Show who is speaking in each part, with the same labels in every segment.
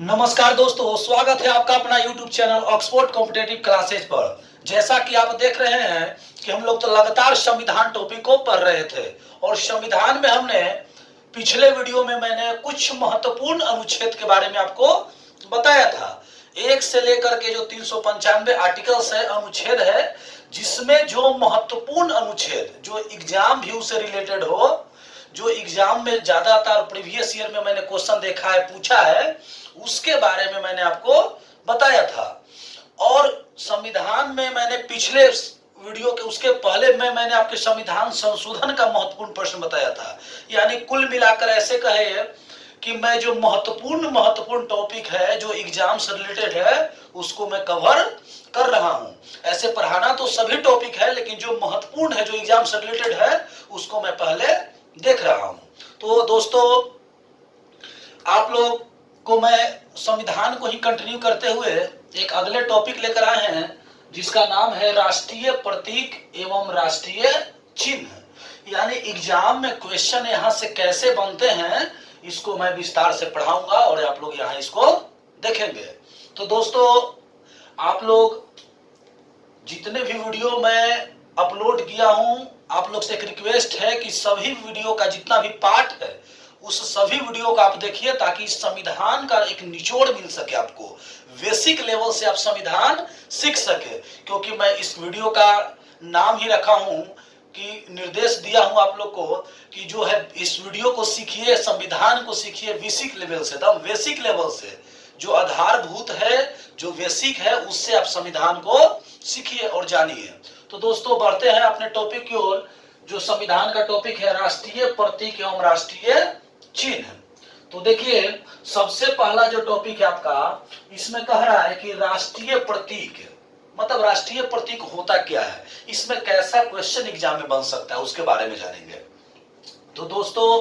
Speaker 1: नमस्कार दोस्तों, स्वागत है आपका अपना YouTube channel Oxford competitive classes पर। जैसा कि आप देख रहे हैं कि हम लोग तो लगातार संविधान टॉपिक को पढ़ रहे थे और संविधान में हमने पिछले वीडियो में मैंने कुछ महत्वपूर्ण अनुच्छेद के बारे में आपको बताया था। एक से लेकर के जो 395 आर्टिकल्स है, अनुच्छेद है, जिसमें जो महत्वपूर्ण अनुच्छेद जो एग्जाम व्यू से रिलेटेड हो, जो एग्जाम में ज्यादातर प्रीवियस ईयर में मैंने क्वेश्चन देखा है, पूछा है, उसके बारे में मैंने आपको बताया था। और संविधान में मैंने पिछले वीडियो के उसके पहले में मैंने आपके संविधान संशोधन का महत्वपूर्ण प्रश्न बताया था। यानी कुल मिलाकर ऐसे कहे कि मैं जो महत्वपूर्ण टॉपिक है जो एग्जाम से रिलेटेड है उसको मैं कवर कर रहा हूं। ऐसे पढ़ाना तो सभी टॉपिक है, लेकिन जो महत्वपूर्ण है जो एग्जाम से रिलेटेड है उसको मैं पहले देख रहा हूं। तो दोस्तों, आप लोग को मैं संविधान को ही कंटिन्यू करते हुए एक अगले टॉपिक लेकर आए हैं जिसका नाम है राष्ट्रीय प्रतीक एवं राष्ट्रीय चिन्ह। यानी एग्जाम में क्वेश्चन यहां से कैसे बनते हैं इसको मैं विस्तार से पढ़ाऊंगा और आप लोग यहां इसको देखेंगे। तो दोस्तों, आप लोग जितने भी वीडियो मैं अपलोड किया हूं, आप लोग से एक रिक्वेस्ट है कि सभी वीडियो का जितना भी पार्ट है उस सभी वीडियो को आप देखिए, ताकि संविधान का एक निचोड़ मिल सके, आपको बेसिक लेवल से आप संविधान सीख सके। क्योंकि मैं इस वीडियो का नाम ही रखा हूं कि निर्देश दिया हूं आप लोग को कि जो है इस वीडियो को सीखिए, संविधान को सीखिए बेसिक लेवल से, एकदम बेसिक लेवल से, जो आधारभूत है, जो बेसिक है, उससे आप संविधान को सीखिए और जानिए। तो दोस्तों, बढ़ते हैं अपने टॉपिक की ओर। जो संविधान का टॉपिक है राष्ट्रीय प्रतीक एवं राष्ट्रीय चिन्ह। तो देखिए, सबसे पहला जो टॉपिक है आपका, इसमें कह रहा है कि राष्ट्रीय प्रतीक मतलब राष्ट्रीय प्रतीक होता क्या है, इसमें कैसा क्वेश्चन एग्जाम में बन सकता है, उसके बारे में जानेंगे। तो दोस्तों,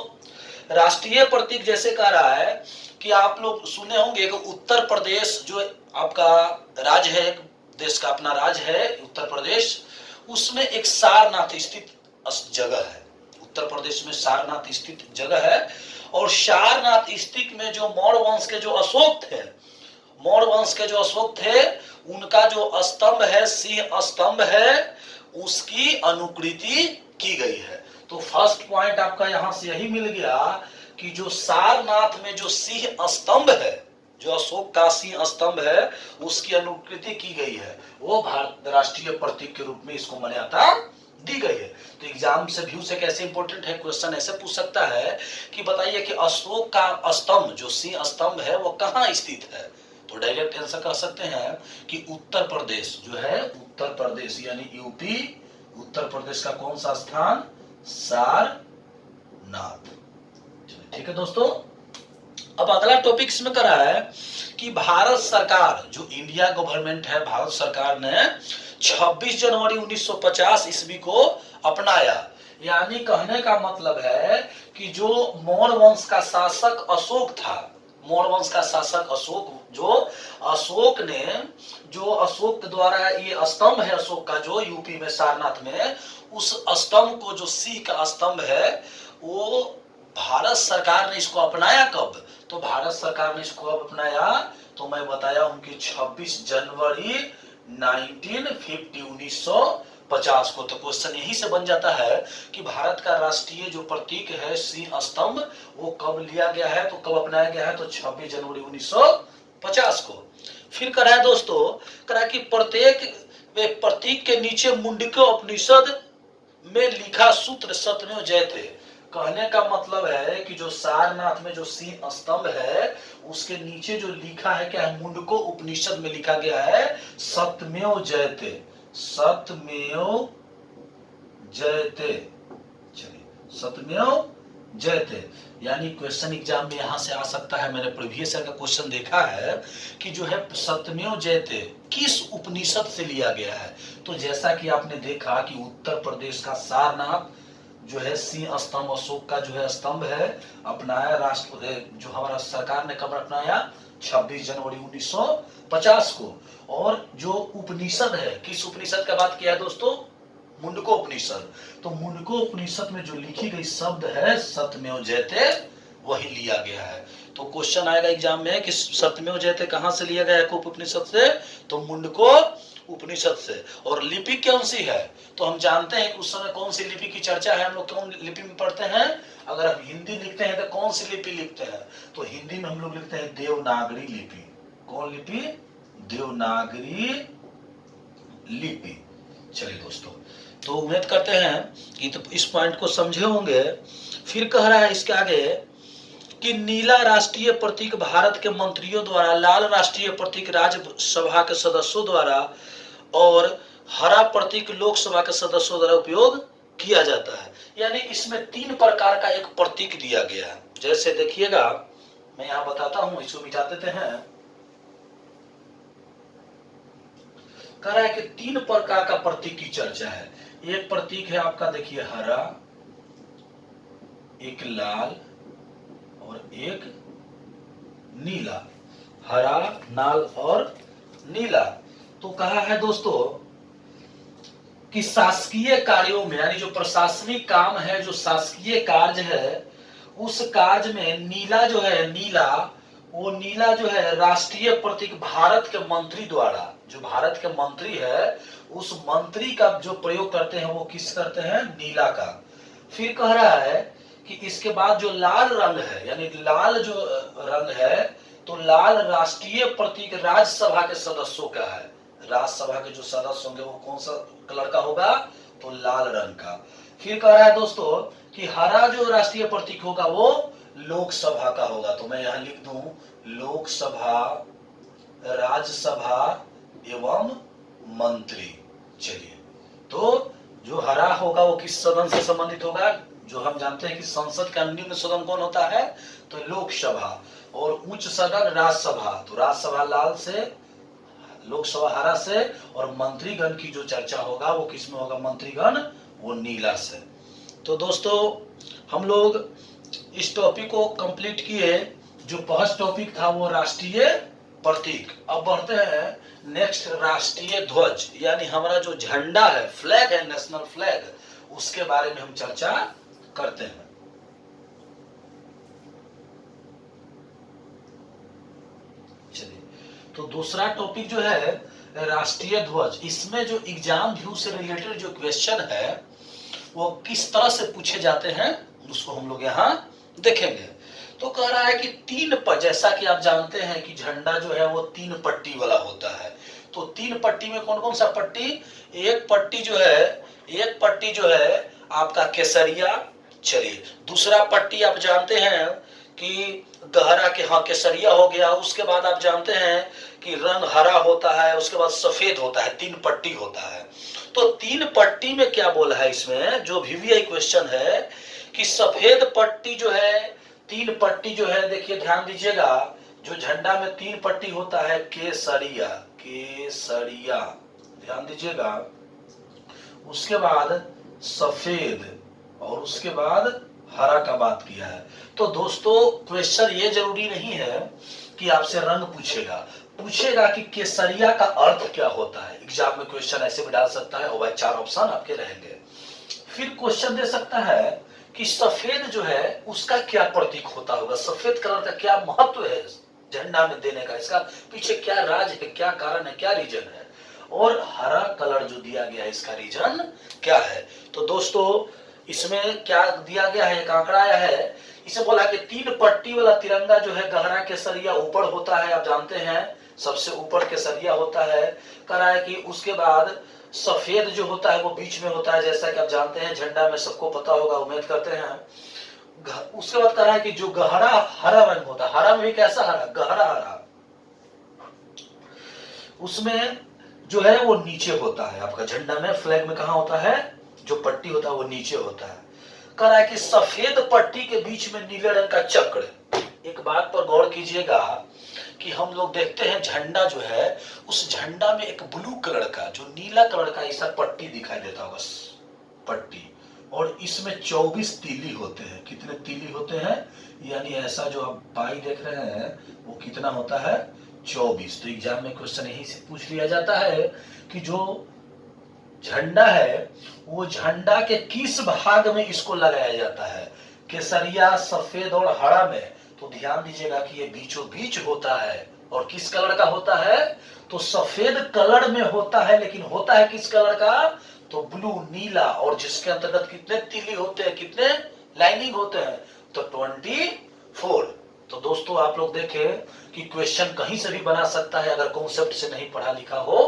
Speaker 1: राष्ट्रीय प्रतीक जैसे कह रहा है कि आप लोग सुने होंगे कि उत्तर प्रदेश जो आपका राज्य है, देश का अपना राज्य है उत्तर प्रदेश, उसमें एक सारनाथ स्थित जगह है। उत्तर प्रदेश में सारनाथ स्थित जगह है और सारनाथ स्थित में जो मौर्य वंश के जो अशोक थे, मौर्य वंश के जो अशोक थे, उनका जो स्तंभ है, सिंह स्तंभ है, उसकी अनुकृति की गई है। तो फर्स्ट पॉइंट आपका यहां से यही मिल गया कि जो सारनाथ में जो सिंह स्तंभ है, जो अशोक का सिंह स्तंभ है, उसकी अनुकृति की गई है, वो भारत राष्ट्रीय प्रतीक के रूप में इसको मान्यता दी गई है। तो एग्जाम से व्यू से कैसे इंपॉर्टेंट है, क्वेश्चन ऐसे पूछ सकता है कि बताइए कि अशोक का स्तंभ जो सिंह स्तंभ है वो कहाँ स्थित है। तो डायरेक्ट आंसर कह सकते हैं कि उत्तर प्रदेश जो है, उत्तर प्रदेश यानी यूपी, उत्तर प्रदेश का कौन सा स्थान, सारनाथ। ठीक है दोस्तों, अब अगला टॉपिक इसमें कर रहा है कि भारत सरकार जो इंडिया गवर्नमेंट है, भारत सरकार ने 26 जनवरी 1950 ईस्वी को अपनाया। यानी कहने का मतलब है कि जो मौर्य वंश का शासक अशोक था, मौर्य वंश का शासक अशोक, जो अशोक ने, जो अशोक द्वारा ये स्तंभ है अशोक का जो यूपी में सारनाथ में, उस स्तंभ को जो सिंह का स्तंभ है, वो भारत सरकार ने इसको अपनाया कब। तो भारत सरकार ने इसको कब अपनाया, तो मैं बताया हूं कि 26 जनवरी 1950 को। तो क्वेश्चन यही से बन जाता है कि भारत का राष्ट्रीय जो प्रतीक है सिंह स्तंभ, वो कब लिया गया है, तो कब अपनाया गया है, तो 26 जनवरी 1950 को। फिर करा है दोस्तों, करा कि प्रत्येक प्रतीक के नीचे मुंडको उपनिषद में लिखा सूत्र सत्यमेव जयते। कहने का मतलब है कि जो सारनाथ में जो सिंह स्तंभ है उसके नीचे जो लिखा है क्या है, मुंडको उपनिषद में लिखा गया है सत्यमेव जयते, सत्यमेव जयते। चलिए, सत्यमेव जयते। यानी क्वेश्चन एग्जाम में यहां से आ सकता है, मैंने प्रीवियस ईयर का क्वेश्चन देखा है कि जो है सत्यमेव जयते किस उपनिषद से लिया गया है। तो जैसा कि आपने देखा कि उत्तर प्रदेश का सारनाथ जो है सिंह स्तंभ अशोक का जो है स्तंभ है, अपनाया राष्ट्र जो हमारा सरकार ने कब अपनाया, 26 जनवरी 1950 को। और जो उपनिषद है, किस उपनिषद का बात किया है दोस्तों, मुंडको उपनिषद। तो मुंडको उपनिषद में जो लिखी गई शब्द है सत्यमेव जयते, वही लिया गया है। तो क्वेश्चन आएगा एग्जाम में कि सत्यमेव जयते कहाँ से लिया गया है? उपनिषद से, तो मुंडको उपनिषद से। और लिपि कौन सी है? तो हम जानते हैं कि उस समय कौन सी लिपि की चर्चा है। हम लोग कौन लिपि में पढ़ते हैं? अगर हम हिंदी लिखते हैं तो कौन सी लिपि लिखते हैं? तो हिंदी में हम लोग लिखते हैं देवनागरी लिपि। कौन लिपि? देवनागरी लिपि। चलिए दोस्तों, तो उम्मीद करते हैं कि तो इस पॉइंट को समझे होंगे। फिर कह रहा है इसके आगे कि नीला राष्ट्रीय प्रतीक भारत के मंत्रियों द्वारा, लाल राष्ट्रीय प्रतीक राज्यसभा के सदस्यों द्वारा और हरा प्रतीक लोकसभा के सदस्यों द्वारा उपयोग किया जाता है। यानी इसमें 3 प्रकार का एक प्रतीक दिया गया है। जैसे देखिएगा, मैं यहां बताता हूं, इसको मिटा देते हैं। कह रहा है कि 3 प्रकार का प्रतीक की चर्चा है। एक प्रतीक है आपका, देखिए हरा, एक लाल और एक नीला। हरा, लाल और नीला। तो कहा है दोस्तों कि शासकीय कार्यों में, यानी जो प्रशासनिक काम है, जो शासकीय कार्य है, उस कार्य में नीला जो है, वो नीला जो है राष्ट्रीय प्रतीक भारत के मंत्री द्वारा, जो भारत के मंत्री है उस मंत्री का जो प्रयोग करते हैं वो किस करते हैं? नीला का। फिर कह रहा है कि इसके बाद जो लाल रंग है, यानी लाल जो रंग है, तो लाल राष्ट्रीय प्रतीक राज्यसभा के सदस्यों का है। राज्यसभा के जो सदस्य होंगे वो कौन सा कलर का होगा? तो लाल रंग का। फिर कह रहा है दोस्तों कि हरा जो राष्ट्रीय प्रतीक होगा वो लोकसभा का होगा। तो मैं यहां लिख दूं लोकसभा, राज्यसभा एवं मंत्री। चलिए, तो जो हरा होगा वो किस सदन से संबंधित होगा? जो हम जानते हैं कि संसद का निम्न सदन कौन होता है? तो लोकसभा। और उच्च सदन राज्यसभा। तो राज्यसभा लाल से, लोकसभा हरा से, और मंत्रीगण की जो चर्चा होगा वो किसमें होगा? मंत्रीगण वो नीला से। तो दोस्तों, हम लोग इस टॉपिक को कंप्लीट किए। जो फर्स्ट टॉपिक था वो राष्ट्रीय प्रतीक। अब बढ़ते हैं नेक्स्ट, राष्ट्रीय ध्वज, यानी हमारा जो झंडा है, फ्लैग है, नेशनल फ्लैग, उसके बारे में हम चर्चा करते हैं। चलिए, तो दूसरा टॉपिक जो है राष्ट्रीय ध्वज। इसमें जो एग्जाम व्यू से रिलेटेड जो क्वेश्चन है वो किस तरह से पूछे जाते हैं उसको हम लोग यहाँ देखेंगे। तो कह रहा है कि 3 जैसा कि आप जानते हैं कि झंडा जो है वो 3 पट्टी वाला होता है। तो 3 पट्टी में कौन कौन सा पट्टी? एक पट्टी जो है आपका केसरिया। चलिए, दूसरा पट्टी आप जानते हैं कि गहरा के, हाँ केसरिया हो गया। उसके बाद आप जानते हैं कि रंग हरा होता है, उसके बाद सफेद होता है। 3 पट्टी होता है। तो 3 पट्टी में क्या बोला है इसमें, जो VVI क्वेश्चन है कि सफेद पट्टी जो है, 3 पट्टी जो है, देखिए ध्यान दीजिएगा, जो झंडा में 3 पट्टी होता है केसरिया, केसरिया, ध्यान दीजिएगा। उसके बाद सफेद और उसके बाद हरा का बात किया है। तो दोस्तों, क्वेश्चन ये जरूरी नहीं है कि आपसे रंग पूछेगा कि केसरिया का अर्थ क्या होता है। एग्जाम में क्वेश्चन ऐसे भी डाल सकता है और भाई 4 ऑप्शन आपके रहेंगे। फिर क्वेश्चन दे सकता है कि सफेद जो है उसका क्या प्रतीक होता होगा, सफेद कलर का क्या महत्व है झंडा में देने का, इसका पीछे क्या राज है, क्या कारण है, क्या रीजन है। और हरा कलर जो दिया गया है इसका रीजन क्या है। तो दोस्तों, इसमें क्या दिया गया है, एक आंकड़ा आया है। इसे बोला कि 3 पट्टी वाला तिरंगा जो है गहरा केसरिया ऊपर होता है, आप जानते हैं सबसे ऊपर केसरिया होता है। कह रहा है कि उसके बाद सफेद जो होता है वो बीच में होता है, जैसा कि आप जानते हैं झंडा में सबको पता होगा, उम्मीद करते हैं। उसके बाद कह रहा है कि जो गहरा हरा रंग होता है, हरा में भी कैसा हरा? गहरा हरा, उसमें जो है वो नीचे होता है। आपका झंडा में, फ्लैग में कहां होता है? जो पट्टी होता है वो नीचे होता है। कह रहा है कि सफेद पट्टी के बीच में नीले रंग का चक्र। एक बात पर गौर कीजिएगा कि हम लोग देखते हैं झंडा जो है, उस झंडा में एक ब्लू कलर का, जो नीला कलर का ऐसा पट्टी दिखाई देता होगा, पट्टी, और इसमें 24 तीली होते हैं। कितने तीली होते हैं? यानी ऐसा जो आप पाई देख रहे हैं वो कितना होता है? 24। तो एग्जाम में क्वेश्चन यही से पूछ लिया जाता है कि जो झंडा है वो झंडा के किस भाग में इसको लगाया जाता है, केसरिया, सफेद और हरा में, तो ध्यान दीजिएगा कि ये बीचों बीच होता है। और किस कलर का होता है? तो सफेद कलर में होता है, लेकिन होता है किस कलर का? तो ब्लू, नीला। और जिसके अंतर्गत कितने तीली होते हैं, कितने लाइनिंग होते हैं? तो 24। तो दोस्तों आप लोग देखें कि क्वेश्चन कहीं से भी बना सकता है, अगर कॉन्सेप्ट से नहीं पढ़ा लिखा हो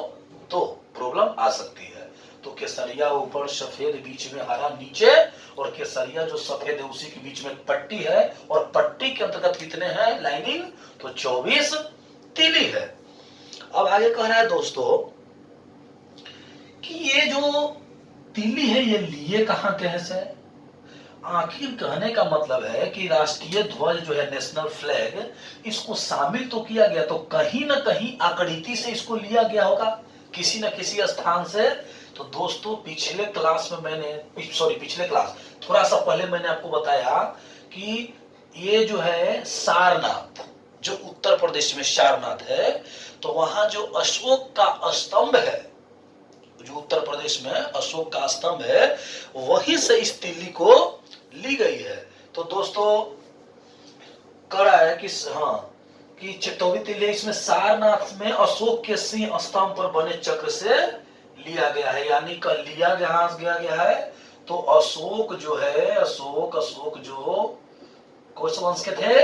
Speaker 1: तो प्रॉब्लम आ सकती है। तो केसरिया ऊपर, सफेद बीच में, हरा नीचे, और केसरिया जो सफेद है उसी के बीच में एक पट्टी है, और पट्टी के अंतर्गत कितने हैं लाइनिंग? तो 24 तीली है। अब आगे कह रहा है दोस्तों कि ये जो तीली है ये लिए कहां कैसे? आखिर कहने का मतलब है कि राष्ट्रीय ध्वज जो है, नेशनल फ्लैग, इसको शामिल तो किया गया, तो कहीं ना कहीं आकृति से इसको लिया गया होगा, किसी न किसी स्थान से। तो दोस्तों पिछले क्लास में पिछले क्लास थोड़ा सा पहले मैंने आपको बताया कि ये जो है सारनाथ, जो उत्तर प्रदेश में सारनाथ है, तो वहां जो अशोक का स्तंभ है, जो उत्तर प्रदेश में अशोक का स्तंभ है, वहीं से इस तीली को ली गई है। तो दोस्तों कह रहा है कि हाँ कि चित्तौड़ी तीली इसमें सारनाथ में अशोक के सिंह स्तंभ पर बने चक्र से लिया गया है, यानी कल लिया गया है। तो अशोक जो है, अशोक जो कौन से वंश के थे?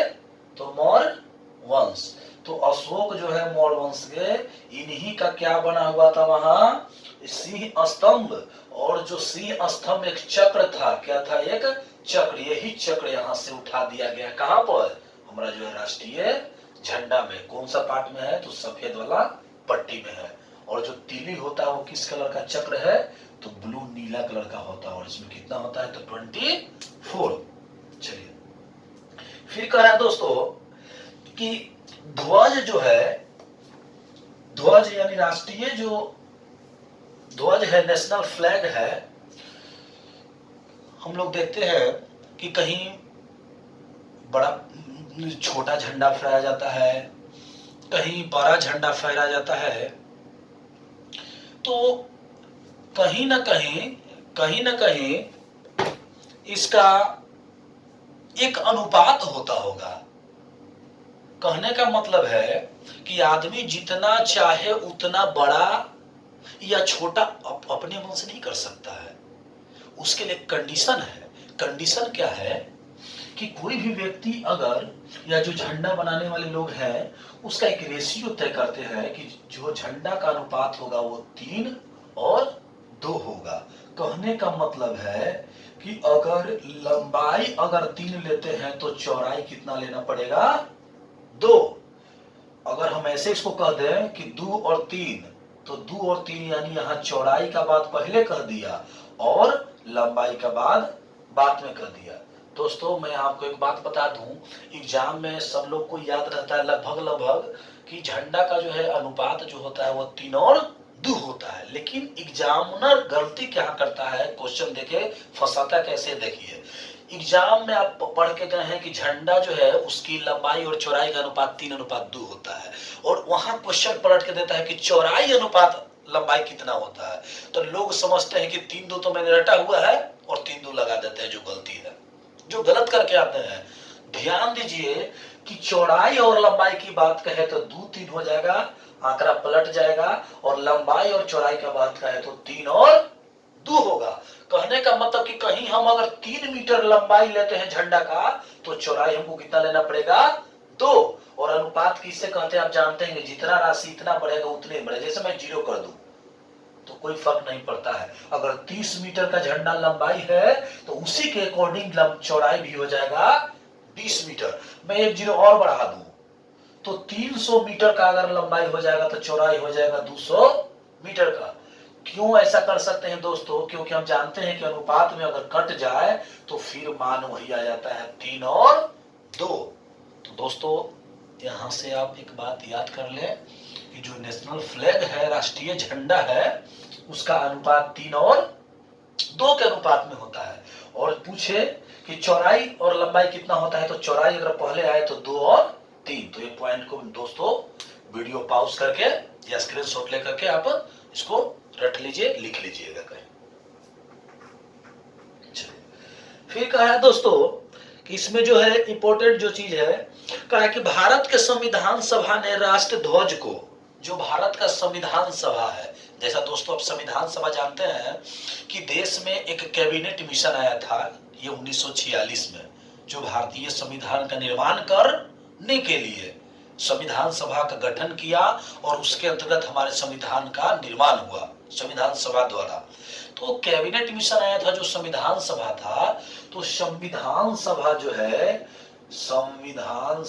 Speaker 1: तो मौर्य वंश। तो अशोक जो है मौर्य वंश के, इन्हीं का क्या बना हुआ था वहां? सिंह स्तंभ। और जो सिंह स्तंभ एक चक्र था, क्या था? एक चक्र। यही चक्र यहां से उठा दिया गया, कहां पर? हमारा जो है राष्ट्रीय झंडा में। कौन सा पार्ट में है? तो सफेद वाला पट्टी में है। और जो तीली होता है वो किस कलर का चक्र है? तो ब्लू, नीला कलर का होता है। और इसमें कितना होता है? तो 24। चलिए फिर कह रहा है दोस्तों कि ध्वज जो है, ध्वज यानी राष्ट्रीय जो ध्वज है, नेशनल फ्लैग है, हम लोग देखते हैं कि कहीं बड़ा छोटा झंडा फहराया जाता है, कहीं बड़ा झंडा फहराया जाता है। तो कहीं ना कहीं इसका एक अनुपात होता होगा। कहने का मतलब है कि आदमी जितना चाहे उतना बड़ा या छोटा अपने मन से नहीं कर सकता है। उसके लिए कंडीशन है। कंडीशन क्या है कि कोई भी व्यक्ति अगर, या जो झंडा बनाने वाले लोग हैं, उसका एक रेशियो तय करते हैं कि जो झंडा का अनुपात होगा वो 3 और 2 होगा। कहने का मतलब है कि अगर लंबाई अगर 3 लेते हैं तो चौड़ाई कितना लेना पड़ेगा? 2। अगर हम ऐसे इसको कह दें कि 2 और 3, तो 2 और 3 यानी यहाँ चौड़ाई का बात पहले कह दिया और लंबाई का बात बाद में कह दिया। दोस्तों मैं आपको एक बात बता दूं, एग्जाम में सब लोग को याद रहता है लगभग कि झंडा का जो है अनुपात जो होता है वो 3 और 2 होता है। लेकिन एग्जामिनर गलती क्या करता है, क्वेश्चन देखे फंसाता कैसे? देखिए एग्जाम में आप पढ़ के गए हैं कि झंडा जो है उसकी लंबाई और चौड़ाई का अनुपात 3:2 होता है, और वहां क्वेश्चन पलट के देता है कि चौड़ाई अनुपात लंबाई कितना होता है। तो लोग समझते हैं कि 3-2 तो मैंने रटा हुआ है और 3-2 लगा देते हैं, जो गलती है, जो गलत करके आते हैं। ध्यान दीजिए कि चौड़ाई और लंबाई की बात कहे तो 2-3 हो जाएगा, आंकड़ा पलट जाएगा, और लंबाई और चौड़ाई का बात कहे तो 3 और 2 होगा। कहने का मतलब कि कहीं हम अगर 3 मीटर लंबाई लेते हैं झंडा का, तो चौड़ाई हमको कितना लेना पड़ेगा? 2। और अनुपात किससे कहते हैं आप जानते हैं? जितना राशि इतना बढ़ेगा उतने बढ़े। जैसे मैं 0 कर दूं तो कोई फर्क नहीं पड़ता है। अगर 30 मीटर का झंडा लंबाई है तो उसी के अकॉर्डिंग चौड़ाई भी हो जाएगा 20 मीटर। मैं 1 0 और बढ़ा दूं तो 300 मीटर का अगर लंबाई हो जाएगा तो चौड़ाई हो जाएगा 200 मीटर का। क्यों ऐसा कर सकते हैं दोस्तों? क्योंकि हम जानते हैं कि अनुपात में अगर कट जाए तो फिर मान वही आ जाता है 3 और 2। तो दोस्तों यहां से आप एक बात याद कर लें कि जो नेशनल फ्लैग है, राष्ट्रीय झंडा है, उसका अनुपात 3 और 2 के अनुपात में होता है। और पूछे कि चौड़ाई और लंबाई कितना होता है, तो चौड़ाई अगर पहले आए तो 2 और 3। तो ये पॉइंट को दोस्तों वीडियो पॉज करके या स्क्रीनशॉट लेकर के आप इसको रट लीजिए, लिख लीजिएगा कहीं। चलिए फिर कहा है दोस्तों कि इसमें जो है इंपॉर्टेंट जो चीज है, कहा है कि भारत के संविधान सभा ने राष्ट्र ध्वज को, जो भारत का संविधान सभा है, जैसा दोस्तों आप संविधान सभा जानते हैं कि देश में एक कैबिनेट मिशन आया था ये 1946 में, जो भारतीय संविधान का निर्माण करने के लिए संविधान सभा का गठन किया और उसके अंतर्गत हमारे संविधान का निर्माण हुआ संविधान सभा द्वारा। तो कैबिनेट मिशन आया था जो संविधान सभा था, तो संविधान सभा जो है, संविधान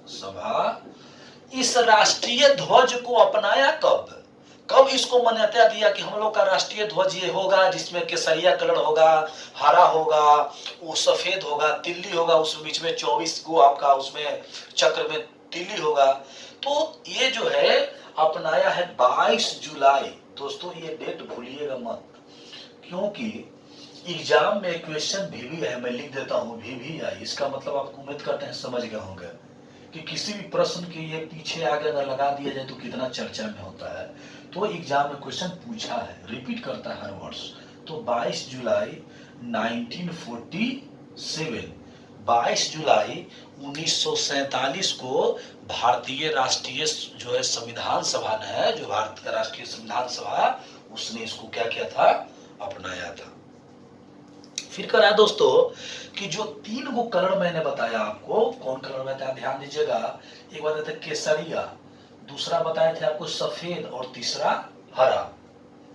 Speaker 1: सभा इस राष्ट्रीय ध्वज को अपनाया कब कब इसको मान्यता दिया कि हम लोग का राष्ट्रीय ध्वज ये होगा जिसमें केसरिया कलर होगा, हरा होगा, वो सफेद होगा, तिल्ली होगा, उसमें बीच में 24 को आपका उसमें चक्र में तिल्ली होगा। तो ये जो है अपनाया है 22 जुलाई। दोस्तों ये डेट भूलिएगा मत, क्योंकि एग्जाम में क्वेश्चन भी है, मैं लिख देता हूँ भी आई, इसका मतलब आप उम्मीद करते हैं समझ गए होंगे कि किसी भी प्रश्न के ये पीछे आगे अगर लगा दिया जाए तो कितना चर्चा में होता है। तो एग्जाम में क्वेश्चन पूछा है, रिपीट करता है हर वर्ष। तो 22 जुलाई 1947, 22 जुलाई 1947 को भारतीय राष्ट्रीय जो है संविधान सभा ने, जो भारत का राष्ट्रीय संविधान सभा, उसने इसको क्या किया था, अपनाया था। फिर करा दोस्तों कि जो 3 गो कलर मैंने बताया आपको, कौन कलर बताया ध्यान दीजिएगा। एक बताया था केसरिया, दूसरा बताए थे आपको सफेद, और तीसरा हरा।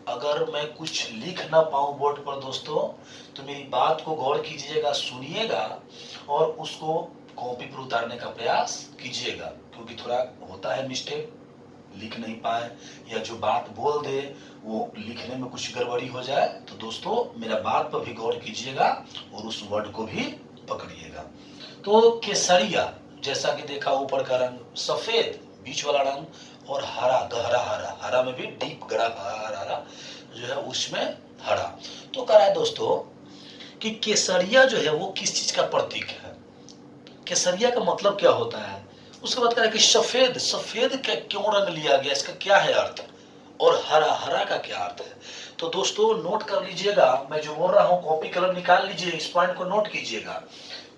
Speaker 1: अगर मैं कुछ लिख ना पाऊं बोर्ड पर दोस्तों तो मेरी बात को गौर कीजिएगा, सुनिएगा और उसको कॉपी पर उतारने का प्रयास कीजिएगा, क्योंकि थोड़ा होता है मिस्टेक, लिख नहीं पाए या जो बात बोल दे वो लिखने में कुछ गड़बड़ी हो जाए, तो दोस्तों मेरा बात पर भी गौर कीजिएगा और उस वर्ड को भी पकड़िएगा। तो केसरिया जैसा कि देखा ऊपर का रंग, सफेद बीच वाला रंग, और हरा गहरा हरा, हरा में भी डीप गहरा हरा जो है उसमें हरा। तो कह रहा है दोस्तों कि केसरिया जो है वो किस चीज का प्रतीक है, केसरिया का मतलब क्या होता है। उसके बाद कह रहा है कि सफेद, सफेद का क्यों रंग लिया गया, इसका क्या है अर्थ, और हरा, हरा का क्या अर्थ है। तो दोस्तों नोट कर लीजिएगा, मैं जो बोल रहा हूं कॉपी कलम निकाल लीजिए, इस पॉइंट को नोट कीजिएगा।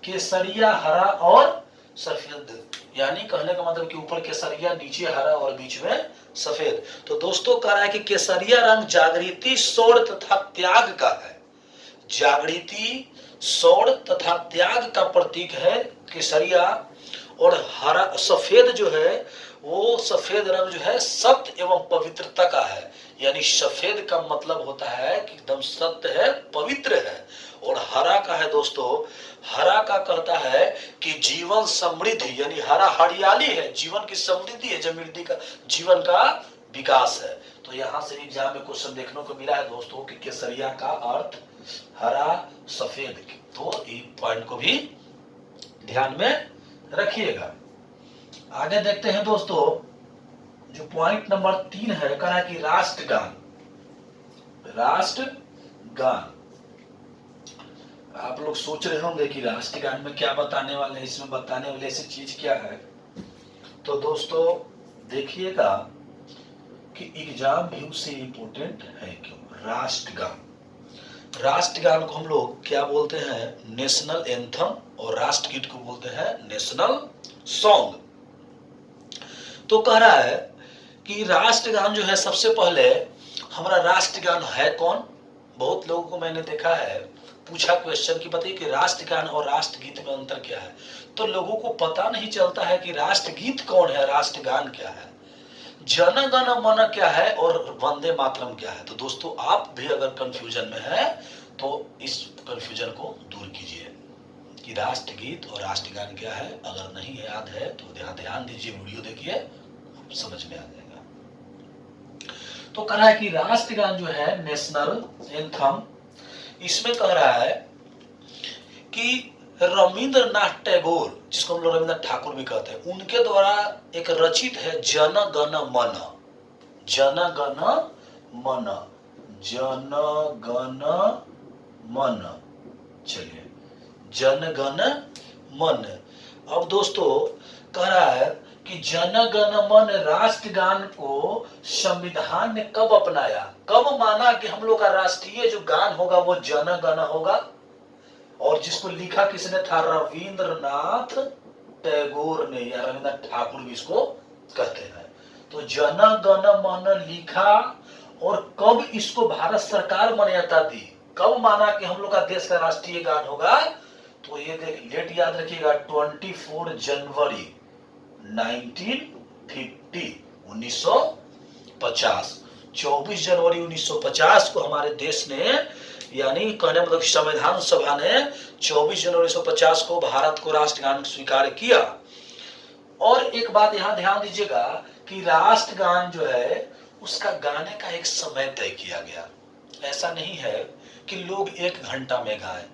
Speaker 1: केसरिया, हरा और सफेद, यानी कहने का मतलब कि ऊपर केसरिया, नीचे हरा और बीच में सफेद। तो दोस्तों कह रहा है कि केसरिया रंग जागृति, शौर्य तथा त्याग का है। जागृति, शौर्य तथा त्याग का प्रतीक है केसरिया। और हरा, सफेद जो है वो सफेद रंग जो है सत्य एवं पवित्रता का है, यानी सफेद का मतलब होता है कि एकदम सत्य है, पवित्र है। और हरा का है दोस्तों, हरा का कहता है कि जीवन समृद्धि, यानी हरा हरियाली है, जीवन की समृद्धि है, समृद्धि का जीवन का विकास है। तो यहाँ से एग्जाम में क्वेश्चन देखने को मिला है दोस्तों कि केसरिया का अर्थ हरा, सफेद। तो इस पॉइंट को भी ध्यान में रखिएगा। आगे देखते हैं दोस्तों, जो पॉइंट नंबर 3 है, कहा कि राष्ट्रगान। राष्ट्रगान, आप लोग सोच रहे होंगे कि राष्ट्रगान में क्या बताने वाले हैं, इसमें बताने वाले ऐसी चीज क्या है। तो दोस्तों देखिएगा कि एग्जाम भी उससे इंपॉर्टेंट है क्यों। राष्ट्रगान, राष्ट्रगान को हम लोग क्या बोलते हैं, नेशनल एंथम, और राष्ट्रगीत को बोलते हैं नेशनल सॉन्ग। तो कह रहा है कि राष्ट्रगान जो है, सबसे पहले हमारा राष्ट्रगान है कौन। बहुत लोगों को मैंने देखा है, पूछा क्वेश्चन की बताइए कि राष्ट्रगान और राष्ट्रगीत में अंतर क्या है, तो लोगों को पता नहीं चलता है कि राष्ट्रगीत कौन है, राष्ट्रगान क्या है, जन गण मन क्या है और वंदे मातरम क्या है। तो दोस्तों आप भी अगर कंफ्यूजन में है तो इस कंफ्यूजन को दूर कीजिए कि राष्ट्रगीत और राष्ट्रगान क्या है। अगर नहीं याद है तो ध्यान दीजिए, वीडियो देखिए, समझ में आ जाएगा। तो कह रहा है कि राष्ट्रगान जो है नेशनल एंथम, इसमें कह रहा है कि रविंद्रनाथ टैगोर, जिसको हम लोग रविंद्रनाथ ठाकुर भी कहते हैं, उनके द्वारा एक रचित है जन गण मन। जन गण मन, जन गण मन, चलिए जन गण मन। अब दोस्तों कह रहा है कि जन गण मन राष्ट्रगान को संविधान ने कब अपनाया, कब माना कि हम लोग का राष्ट्रीय जो गान होगा वो जन गण होगा। और जिसको लिखा किसने था? रविंद्रनाथ टैगोर ने, या रविंद्रनाथ ठाकुर भी इसको कहते हैं। तो जन गण मन लिखा, और कब इसको भारत सरकार मान्यता दी, कब माना कि हम लोग का देश का राष्ट्रीय गान होगा? तो ये देख डेट याद रखिएगा, 24 जनवरी 1950, 1950। 24 जनवरी 1950 को हमारे देश ने, यानी कहने मतलब संविधान सभा ने 24 जनवरी 1950 को भारत को राष्ट्रगान स्वीकार किया। और एक बात यहां ध्यान दीजिएगा कि राष्ट्रगान जो है उसका गाने का एक समय तय किया गया। ऐसा नहीं है कि लोग 1 घंटा में गाए,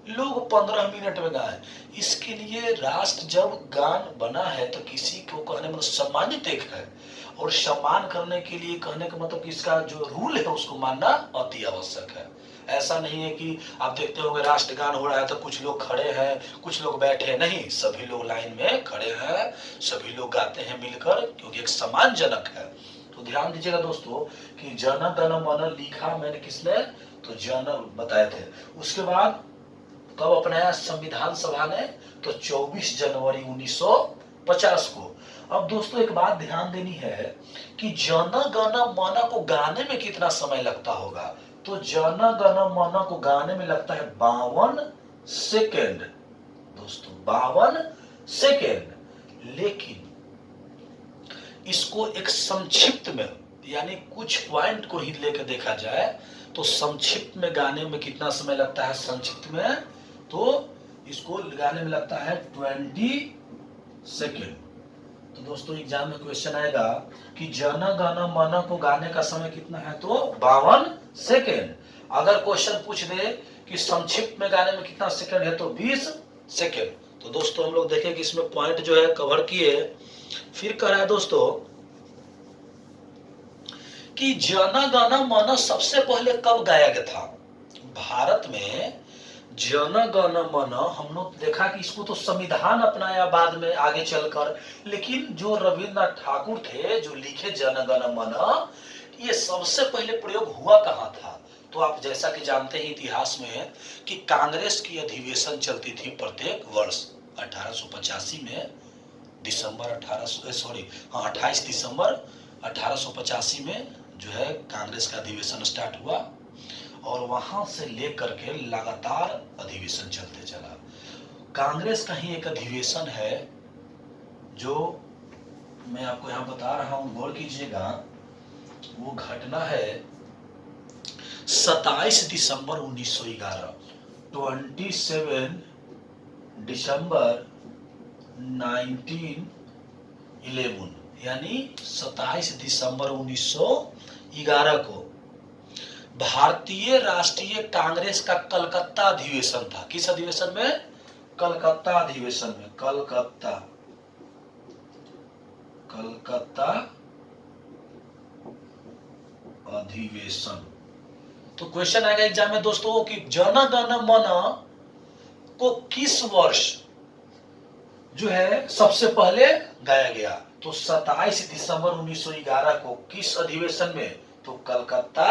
Speaker 1: लोग 15 मिनट में गाए। इसके लिए राष्ट्र जब गान बना है तो किसी को कहने मतलब सम्मानित एक है, और सम्मान करने के लिए कहने का मतलब कि इसका जो रूल है उसको मानना अति आवश्यक है। ऐसा नहीं है कि आप देखते होंगे राष्ट्रगान हो रहा है तो कुछ लोग खड़े हैं, कुछ लोग बैठे हैं, नहीं, सभी लोग लाइन में खड़े हैं, सभी लोग गाते हैं मिलकर, क्योंकि एक सम्मानजनक है। तो ध्यान दीजिएगा दोस्तों कि जन गण मन लिखा मैंने किसने? तो जन बताए थे। उसके बाद कब अपनाया संविधान सभा ने? तो 24 जनवरी 1950 को। अब दोस्तों एक बात ध्यान देनी है कि जन गण मन को गाने में कितना समय लगता होगा? तो जन गण मन को गाने में लगता है 52 सेकेंड दोस्तों, 52 सेकेंड। लेकिन इसको एक संक्षिप्त में, यानी कुछ पॉइंट को ही लेकर देखा जाए तो संक्षिप्त में गाने में कितना समय लगता है? संक्षिप्त में तो इसको गाने में लगता है 20 सेकेंड। तो दोस्तों एग्जाम में क्वेश्चन आएगा कि जन गण मन को गाने का समय कितना है? तो 52 सेकेंड। अगर क्वेश्चन पूछ दे कि संक्षिप्त में गाने में कितना सेकेंड है तो 20 सेकेंड। तो दोस्तों हम लोग देखें कि इसमें पॉइंट जो है कवर किए। फिर कह रहा है दोस्तों कि जन गण मन सबसे पहले कब गाया गया था भारत में? जन गण मन हम लोग देखा कि इसको तो संविधान अपनाया बाद में आगे चलकर, लेकिन जो रविंद्रनाथ ठाकुर थे जो लिखे जन गण मन, ये सबसे पहले प्रयोग हुआ कहाँ था? तो आप जैसा कि जानते हैं इतिहास में कि कांग्रेस की अधिवेशन चलती थी प्रत्येक वर्ष 1885 में, दिसंबर 28 दिसंबर 1885 में जो है कांग्रेस का अधिवेशन स्टार्ट हुआ, और वहां से लेकर के लगातार अधिवेशन चलते चला। कांग्रेस का ही एक अधिवेशन है जो मैं आपको यहां बता रहा हूं, गौर कीजिएगा। वो घटना है 27 दिसंबर 1911, 27 दिसंबर 1911, यानी 27 दिसंबर 1911 को भारतीय राष्ट्रीय कांग्रेस का कलकत्ता अधिवेशन था। किस अधिवेशन में? कलकत्ता अधिवेशन में। कलकत्ता अधिवेशन। तो क्वेश्चन आएगा एग्जाम में दोस्तों कि जन गण मन को किस वर्ष जो है सबसे पहले गाया गया? तो 27 दिसंबर 1911 को। किस अधिवेशन में? तो कलकत्ता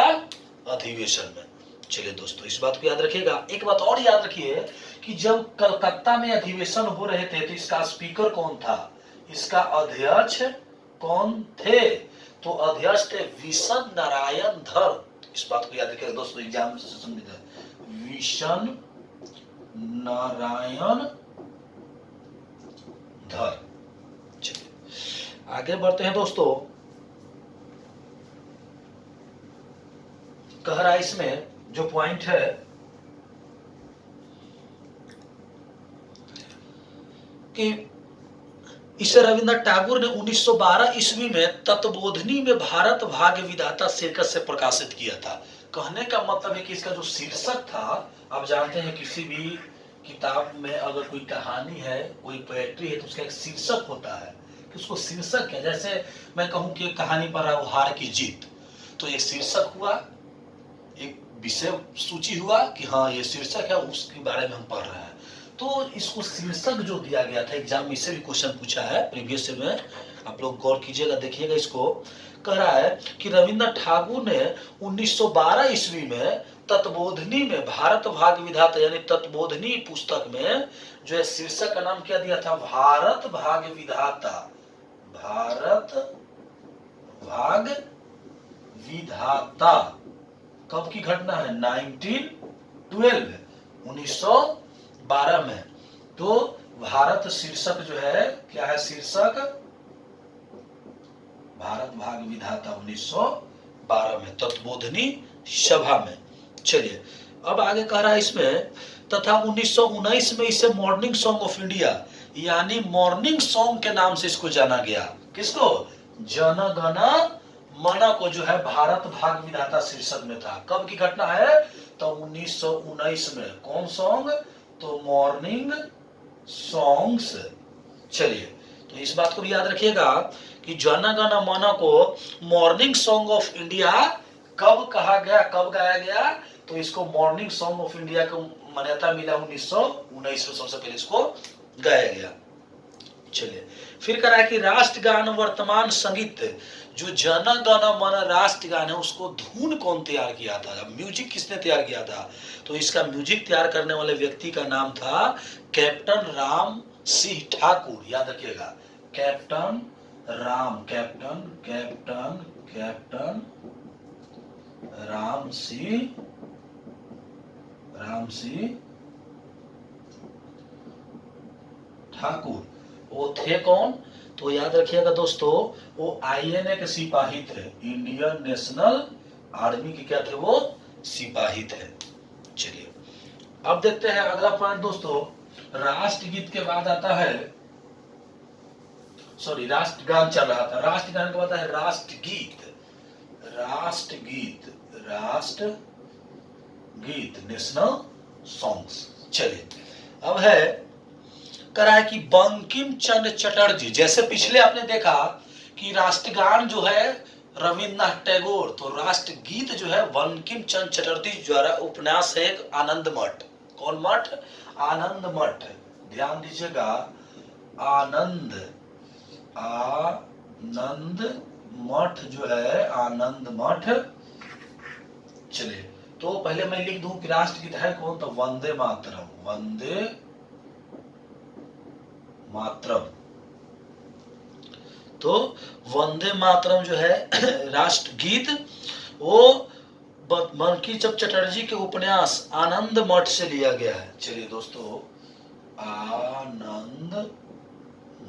Speaker 1: अधिवेशन में। चलिए दोस्तों इस बात को याद रखिएगा। एक बात और याद रखिए कि जब कलकत्ता में अधिवेशन हो रहे थे तो इसका स्पीकर कौन था? इसका अध्यक्ष कौन थे? तो अध्यक्ष थे विशन नारायण धर। इस बात को याद रखिएगा दोस्तों, एग्जाम से समझिएगा। विशन नारायण धर। चलिए आगे बढ़ते हैं दोस्तों। कह रहा है इसमें जो पॉइंट है कि इसे रविंद्रनाथ टैगोर ने 1912 ईस्वी में तत्वबोधिनी में भारत भाग्य विधाता शीर्षक से प्रकाशित किया था। कहने का मतलब है कि इसका जो शीर्षक था, आप जानते हैं किसी भी किताब में अगर कोई कहानी है, कोई पोएट्री है तो उसका एक शीर्षक होता है कि उसको शीर्षक है। जैसे मैं कहूं कि कहानी पर हार की जीत, तो एक शीर्षक हुआ, एक विषय सूची हुआ कि हाँ ये शीर्षक है, उसके बारे में हम पढ़ रहे हैं। तो इसको शीर्षक जो दिया गया था, एग्जाम में इससे भी क्वेश्चन पूछा है प्रीवियस में, आप लोग गौर कीजिएगा, देखिएगा। इसको कह रहा है कि रविंद्रनाथ ठाकुर ने 1912 ईस्वी में तत्बोधनी में भारत भाग विधाता यानी तत्बोधनी पुस्तक में जो है शीर्षक का नाम क्या दिया था, भारत भाग विधाता। भारत भाग विधाता कब की घटना है, 1912 में। तो भारत शीर्षक जो है क्या है, शीर्षक भारत भाग विधाता 1912 में तत्बोधनी सभा में। चलिए अब आगे कह रहा है इसमें, तथा 1919 में इसे मॉर्निंग सॉन्ग ऑफ इंडिया यानी मॉर्निंग सॉन्ग के नाम से इसको जाना गया। किसको, जन गण मन को जो है भारत भाग विधाता शीर्षक में था। कब की घटना है, तो 1919 में। कौन सॉन्ग, तो मॉर्निंग सॉन्ग्स। चलिए तो इस बात को भी याद रखिएगा कि जन गण मन को मॉर्निंग सॉन्ग ऑफ इंडिया कब कहा गया, कब गाया गया, तो इसको मॉर्निंग सॉन्ग ऑफ इंडिया को मान्यता मिला 1919 में, सबसे पहले इसको गाया गया। चलिए फिर कह रहा है कि राष्ट्रगान वर्तमान संगीत, जो जन गण मन राष्ट्रगान है उसको धुन कौन तैयार किया था, म्यूजिक किसने तैयार किया था, तो इसका म्यूजिक तैयार करने वाले व्यक्ति का नाम था कैप्टन राम सिंह ठाकुर। याद रखिएगा, captain Ram, captain captain captain Ram Singh Thakur. वो थे कौन, तो याद रखिएगा दोस्तों, वो आईएनए के सिपाही थे, इंडियन नेशनल आर्मी के क्या थे, वो सिपाही थे। चलिए अब देखते हैं अगला पॉइंट दोस्तों। राष्ट्रगीत के बाद आता है, सॉरी राष्ट्रगान चल रहा था, राष्ट्रगान के बाद है राष्ट्रगीत। राष्ट्रगीत, राष्ट्रगीत नेशनल सॉन्ग्स। चलिए अब है करा है कि बंकिम चंद्र चटर्जी, जैसे पिछले आपने देखा कि राष्ट्रगान जो है रविन्द्रनाथ टैगोर, तो राष्ट्रगीत जो है बंकिम चंद्र चटर्जी द्वारा उपन्यास है एक आनंद मठ। कौन मठ, आनंद मठ। ध्यान दीजिएगा, आनंद मठ जो है, आनंद मठ। चलिए तो पहले मैं लिख दूं कि राष्ट्रगीत है कौन, तो वंदे मातरम, वंदे मातरम। तो वंदे मातरम जो है राष्ट्रगीत, वो बंकिम चंद्र चटर्जी के उपन्यास आनंद मठ से लिया गया है। चलिए दोस्तों, आनंद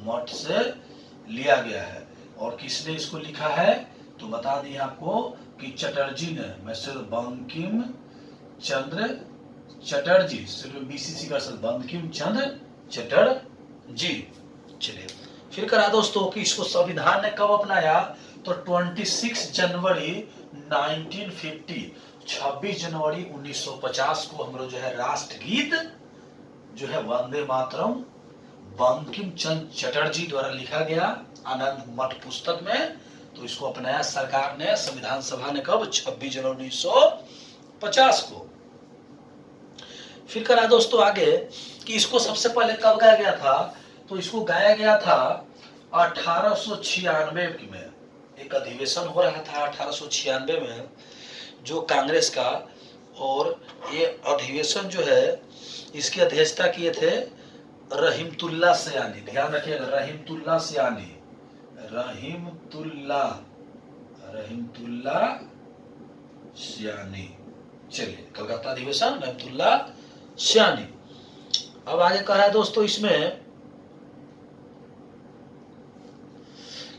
Speaker 1: मठ से लिया गया है। और किसने इसको लिखा है, तो बता दिए आपको कि चटर्जी ने। मैं सिर्फ बंकिम चंद्र चटर्जी, सिर्फ बीसीसी का सिर्फ बंकिम चंद्र चटर्जी। चलिए फिर करा दोस्तों कि इसको संविधान ने कब अपनाया, तो 26 जनवरी 1950, 26 जनवरी 1950 को हम लोग जो है राष्ट्रगीत जो है वंदे मातरम बंकिम चंद्र चटर्जी द्वारा लिखा गया आनंद मठ पुस्तक में, तो इसको अपनाया सरकार ने, संविधान सभा ने कब, 26 जनवरी 1950 को। फिर करा दोस्तों आगे कि इसको सबसे पहले कब गाया गया था, तो इसको गाया गया था 1896 में। एक अधिवेशन हो रहा था 1896 में जो कांग्रेस का, और ये अधिवेशन जो है इसकी अध्यक्षता किए थे रहीमतुल्ला सयानी। ध्यान रखिएगा, रहीमतुल्ला सयानी, रहीमतुल्ला सयानी। चलिए कलकत्ता अधिवेशन, रहीमतुल्ला सयानी। अब आगे कह रहा है दोस्तों इसमें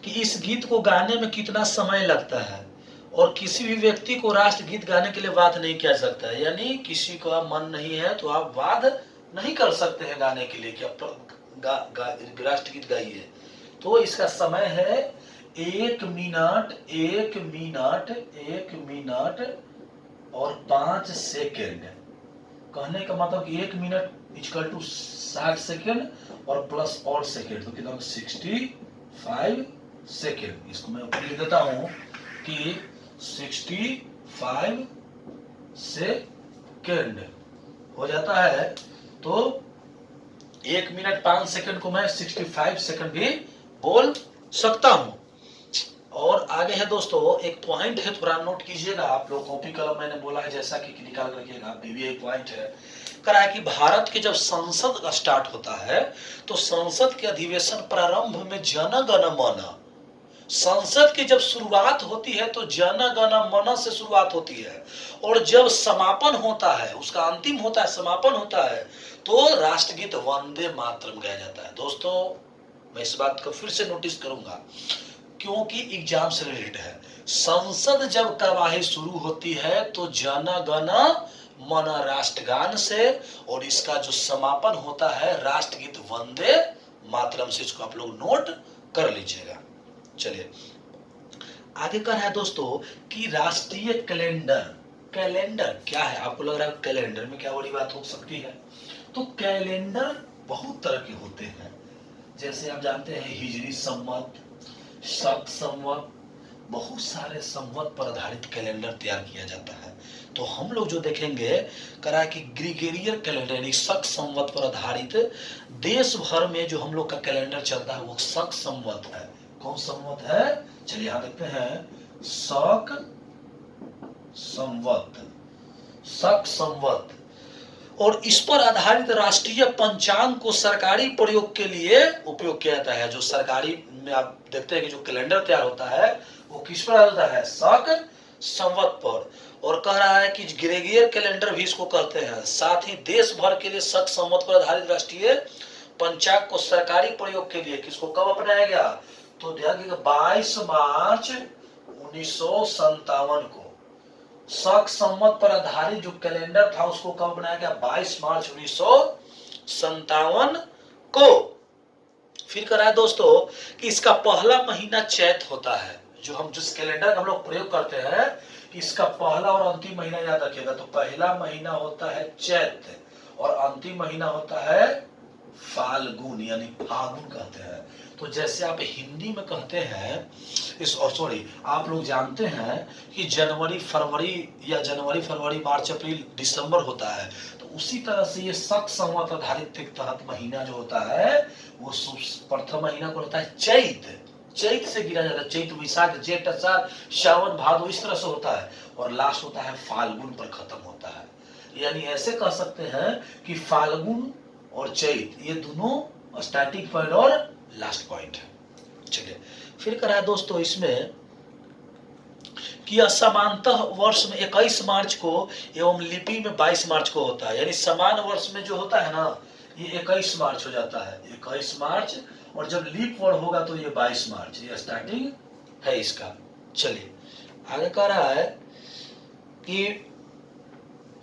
Speaker 1: कि इस गीत को गाने में कितना समय लगता है, और किसी भी व्यक्ति को राष्ट्रगीत गाने के लिए बाध्य नहीं किया सकता है। यानी किसी का मन नहीं है तो आप बाध्य नहीं कर सकते हैं गाने के लिए कि आप राष्ट्रगीत गाइए। तो इसका समय है 1 मिनट और 5 सेकेंड। कहने का मतलब 1 मिनट इक्वल टू 60 सेकेंड और प्लस और सेकेंड, तो कितना 65 सेकेंड। इसको मैं ऊपर लिख देता हूं कि 65 सेकेंड हो जाता है। तो 1 मिनट 5 सेकेंड को मैं 65 सेकेंड भी बोल सकता हूं। और आगे है दोस्तों, एक पॉइंट है, थोड़ा नोट कीजिएगा आप लोग, कॉपी कलम मैंने बोला है जैसा कि निकाल कर रखिएगा, भी एक पॉइंट है। करा है कि भारत के जब संसद का स्टार्ट होता है तो संसद के अधिवेशन प्रारंभ में जन गण मन, संसद की जब शुरुआत होती है तो जन गण मन से शुरुआत होती है, और जब समापन होता है, उसका अंतिम होता है, समापन होता है, तो राष्ट्रगीत वंदे मातरम गाया जाता है। दोस्तों मैं इस बात को फिर से नोटिस करूंगा क्योंकि एग्जाम से रिलेटेड है। संसद जब कार्यवाही शुरू होती है तो जन गण मन राष्ट्रगान से, और इसका जो समापन होता है राष्ट्रगीत वंदे मातरम से। इसको आप लोग नोट कर लीजिएगा। चलिए आगे कर है दोस्तों कि राष्ट्रीय कैलेंडर, कैलेंडर क्या है? आपको लग रहा है कैलेंडर में क्या बड़ी बात हो सकती है? तो कैलेंडर बहुत तरह के होते हैं, जैसे आप जानते हैं हिजरी संवत, शक संवत, बहुत सारे संवत पर आधारित कैलेंडर तैयार किया जाता है। तो हम लोग जो देखेंगे करा कि ग्रिगोरियन कैलेंडर यानी शक संवत पर आधारित देश भर में जो हम लोग का कैलेंडर चलता है वो शक संवत है। कौन संवत है? चलिए यहां देखते हैं, शक संवत, शक संवत। और इस पर आधारित राष्ट्रीय पंचांग को सरकारी प्रयोग के लिए उपयोग किया जाता है। जो सरकारी में आप देखते हैं कि जो कैलेंडर तैयार होता है वो किस पर आधारित होता है? शक संवत पर। और कह रहा है कि ग्रेगोरियन कैलेंडर भी इसको कहते हैं। साथ ही देश भर के लिए शक संवत पर आधारित राष्ट्रीय पंचांग को सरकारी प्रयोग के लिए किसको कब अपनाया गया? तो ध्यान दीजिएगा 22 मार्च 1957 को शक संवत पर आधारित जो कैलेंडर था उसको कब बनाया गया? 22 मार्च 1957 को। फिर करा है दोस्तों कि इसका पहला महीना चैत होता है। जो हम जिस कैलेंडर का हम लोग प्रयोग करते हैं इसका पहला और अंतिम महीना याद रखिएगा। तो पहला महीना होता है चैत और अंतिम महीना होता है फाल्गुन यानी फागुन कहते हैं। तो जैसे आप हिंदी में कहते हैं सॉरी आप लोग जानते हैं कि जनवरी फरवरी या जनवरी फरवरी मार्च अप्रैल दिसंबर होता है, तो उसी तरह से ये शक संवत आधारित के तहत महीना जो होता है वो प्रथम महीना को होता है चैत। चैत से गिरा जाता है, चैत वैशाख जेठ आषाढ़ सावन भादो इस तरह से होता है, और लास्ट होता है फाल्गुन पर खत्म होता है। यानी ऐसे कह सकते हैं कि फाल्गुन और चैत ये दोनों स्टार्टिंग पॉइंट और लास्ट पॉइंट है। चलिए फिर करा है दोस्तों इसमें कि असमानतः वर्ष में 21 मार्च को एवं लिपि में 22 मार्च को होता है। यानी समान वर्ष में जो होता है ना ये 21 मार्च हो जाता है, 21 मार्च, और जब लीप वर्ष होगा तो ये 22 मार्च, ये स्टार्टिंग है इसका। चलिए आगे कह रहा है कि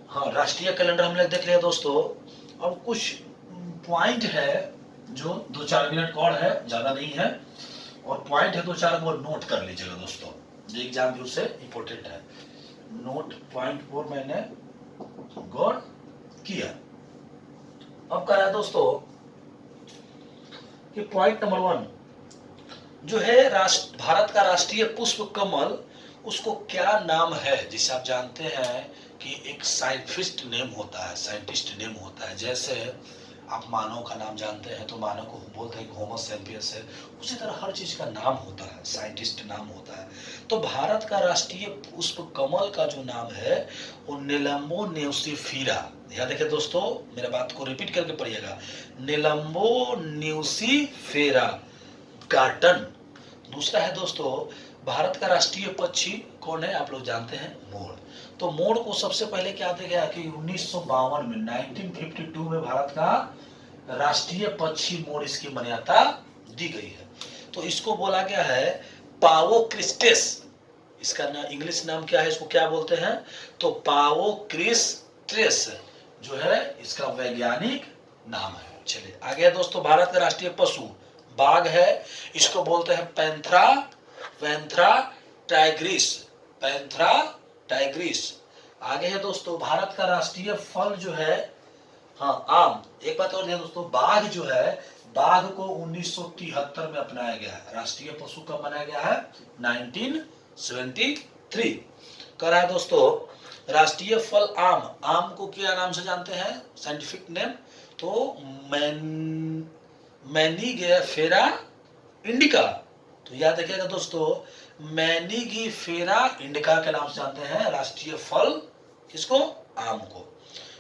Speaker 1: हाँ राष्ट्रीय कैलेंडर हमने देख लिया दोस्तों। अब कुछ पॉइंट है जो 2-4 मिनट और है, ज्यादा नहीं है, और पॉइंट है 2-4 वो नोट कर लीजिएगा दोस्तों, जो एग्जाम व्यू से इंपॉर्टेंट है। नोट पॉइंट 4 मैंने गौर किया। अब कह रहा है दोस्तों कि पॉइंट नंबर 1 जो है भारत का राष्ट्रीय पुष्प कमल, उसको क्या नाम है? जिसे आप जानते हैं कि एक साइंटिस्ट नेम होता है, साइंटिस्ट नेम होता है। जैसे आप मानव का नाम जानते हैं तो मानव को बोलते हैं कि होमो सैपियंस है, उसी तरह हर चीज का नाम होता है, साइंटिस्ट नाम होता है। तो भारत का राष्ट्रीय पुष्प कमल का जो नाम है वो नेलम्बो न्यूसिफेरा। याद रखिए दोस्तों, मेरे बात को रिपीट करके पढ़िएगा, नेलम्बो न्यूसिफेरा गार्डन। दूसरा है दोस्तों भारत का राष्ट्रीय पक्षी कौन है? आप लोग जानते हैं मोर। तो मोर को सबसे पहले क्या दिया गया कि 1952 में 1952 में भारत का राष्ट्रीय पक्षी मोर इसकी मान्यता दी गई है। तो इसको बोला गया है पावो क्रिस्टेस। इसका ना इंग्लिश नाम क्या है, इसको क्या बोलते हैं? तो पावो क्रिस्टेस जो है इसका वैज्ञानिक नाम है। चलिए आगे दोस्तों भारत का राष्ट्रीय पशु बाघ है, इसको बोलते हैं पैंथरा टाइग्रिस, पैंथरा टाइग्रिस। आगे है दोस्तों भारत का राष्ट्रीय फल जो है हाँ आम। एक बात और दोस्तों, बाघ जो है बाघ को 1973 में अपनाया गया है, राष्ट्रीय पशु कब बनाया गया है? 1973। कह रहा है दोस्तों राष्ट्रीय फल आम, आम को क्या नाम से जानते हैं साइंटिफिक नेम? तो मैनीगेफेरा इंडिका। तो तो याद रखिएगा दोस्तों, मैनीगीफेरा इंडिका के नाम से जानते हैं राष्ट्रीय फल किसको, आम को।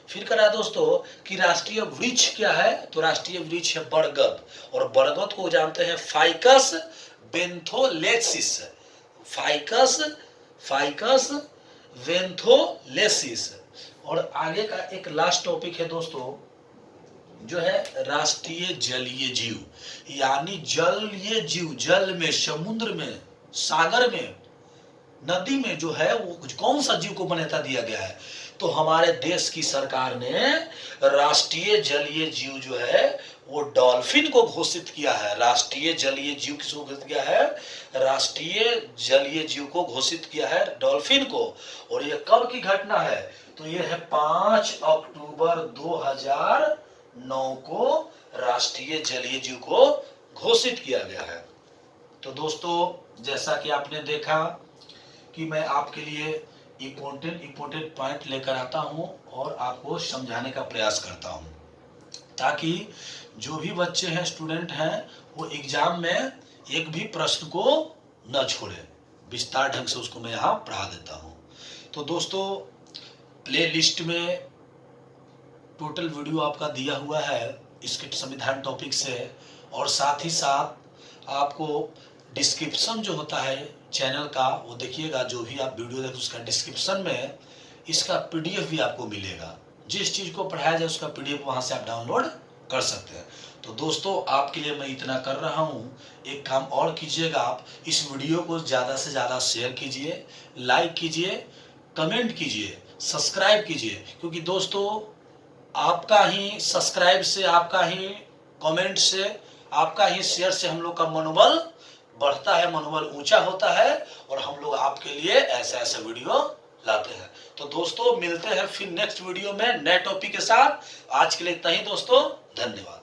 Speaker 1: फिर करा दोस्तों कि राष्ट्रीय वृक्ष क्या है, तो राष्ट्रीय वृक्ष है बरगद, और बरगद को जानते हैं फाइकस बेंथोलेसिस, फाइकस फाइकस वेंथोलेसिस। और आगे का एक लास्ट टॉपिक है दोस्तों जो है राष्ट्रीय जलीय जीव, यानी जलीय जीव, जल में, समुद्र में, सागर में, नदी में जो है वो कौन सा जीव को मान्यता दिया गया है, तो हमारे देश की सरकार ने राष्ट्रीय जलीय जीव जो है वो डॉल्फिन को घोषित किया है। राष्ट्रीय जलीय जीव किसको घोषित किया है, राष्ट्रीय जलीय जीव को घोषित किया है डॉल्फिन को। और ये कब की घटना है, तो ये है 5 अक्टूबर 2009 को राष्ट्रीय जलीय जीव को घोषित किया गया है। तो दोस्तों जैसा कि आपने देखा कि मैं आपके लिए इम्पोर्टेंट पॉइंट लेकर आता हूं और आपको समझाने का प्रयास करता हूं, ताकि जो भी बच्चे हैं, स्टूडेंट हैं, वो एग्जाम में एक भी प्रश्न को न छोड़े, विस्तार ढंग से उसको मैं यहाँ पढ़ा देता हूँ। तो दोस्तों प्ले लिस्ट में टोटल वीडियो आपका दिया हुआ है इसके संविधान टॉपिक से, और साथ ही साथ आपको डिस्क्रिप्शन जो होता है चैनल का वो देखिएगा, जो भी आप वीडियो देखें उसका डिस्क्रिप्शन में इसका पीडीएफ भी आपको मिलेगा। जिस चीज़ को पढ़ाया जाए उसका पीडीएफ वहाँ से आप डाउनलोड कर सकते हैं। तो दोस्तों आपके लिए मैं इतना कर रहा हूँ, एक काम और कीजिएगा, आप इस वीडियो को ज़्यादा से ज़्यादा शेयर कीजिए, लाइक कीजिए, कमेंट कीजिए, सब्सक्राइब कीजिए, क्योंकि दोस्तों आपका ही सब्सक्राइब से, आपका ही कमेंट से, आपका ही शेयर से हम लोग का मनोबल बढ़ता है, मनोबल ऊंचा होता है, और हम लोग आपके लिए ऐसे ऐसे वीडियो लाते हैं। तो दोस्तों मिलते हैं फिर नेक्स्ट वीडियो में नए टॉपिक के साथ। आज के लिए इतना ही दोस्तों, धन्यवाद।